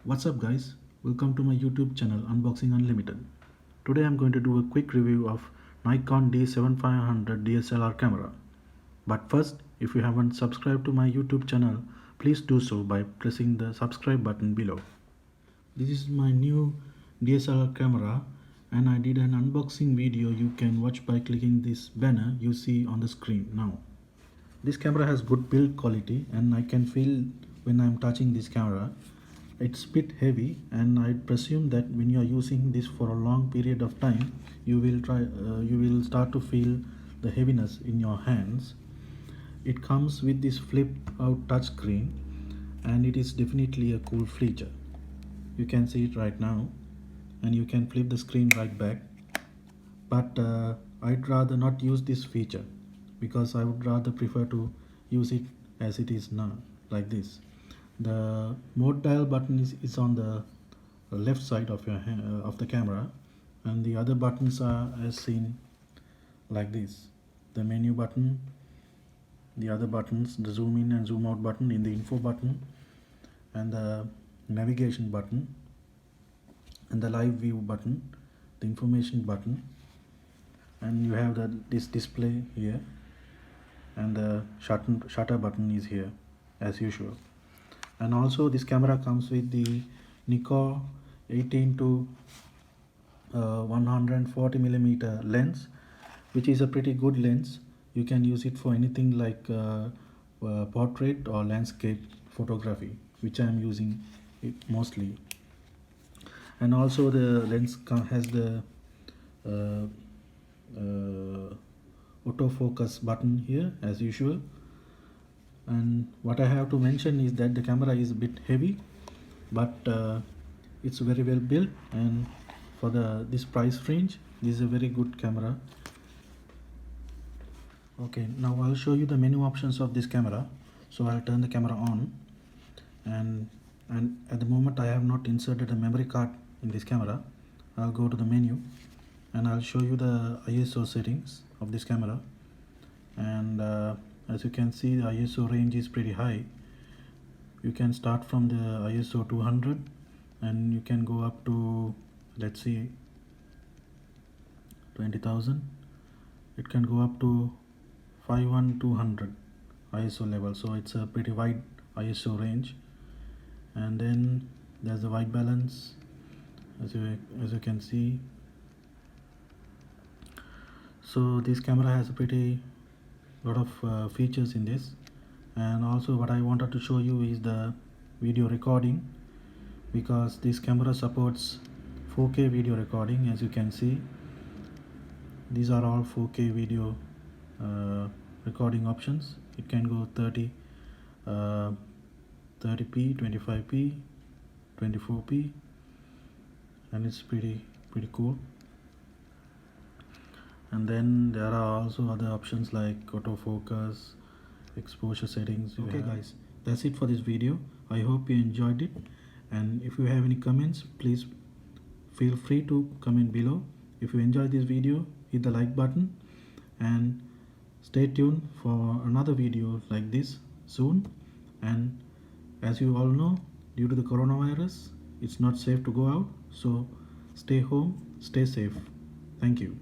What's up guys, welcome to my YouTube channel Unboxing Unlimited. Today I'm going to do a quick review of Nikon D7500 DSLR camera. But first, if you haven't subscribed to my YouTube channel, please do so by pressing the subscribe button below. This is my new DSLR camera and I did an unboxing video you can watch by clicking this banner you see on the screen now. This camera has good build quality and I can feel when I'm touching this camera. It's a bit heavy and I presume that when you are using this for a long period of time you will start to feel the heaviness in your hands. It comes with this flip out touch screen and it is definitely a cool feature. You can see it right now and you can flip the screen right back, but I'd rather not use this feature because I would rather prefer to use it as it is now, like this. The mode dial button is on the left side of your of the camera, and the other buttons are as seen like this. The menu button, the other buttons, the zoom in and zoom out button in the info button, and the navigation button, and the live view button, the information button, and you have this display here, and the shutter button is here as usual. And also this camera comes with the Nikon 18 to 140 millimeter lens, which is a pretty good lens. You can use it for anything like portrait or landscape photography, which I am using it mostly. And also the lens has the autofocus button here as usual. And what I have to mention is that the camera is a bit heavy, but it's very well built, and for this price range this is a very good camera. Okay, now I'll show you the menu options of this camera. So I'll turn the camera on, and at the moment I have not inserted a memory card in this camera. I'll go to the menu and I'll show you the ISO settings of this camera. And as you can see, the ISO range is pretty high. You can start from the ISO 200 and you can go up to, let's see, 20,000. It can go up to 51200 ISO level, so it's a pretty wide ISO range. And then there's the white balance, as you can see. So this camera has a pretty lot of features in this. And also what I wanted to show you is the video recording, because this camera supports 4K video recording. As you can see, these are all 4K video recording options. It can go 30p, 25p, 24p, and it's pretty cool. And then there are also other options like autofocus, exposure settings. Okay guys, that's it for this video. I hope you enjoyed it, and if you have any comments, please feel free to comment below. If you enjoyed this video, hit the like button and stay tuned for another video like this soon. And as you all know, due to the coronavirus, it's not safe to go out, so stay home, stay safe. Thank you.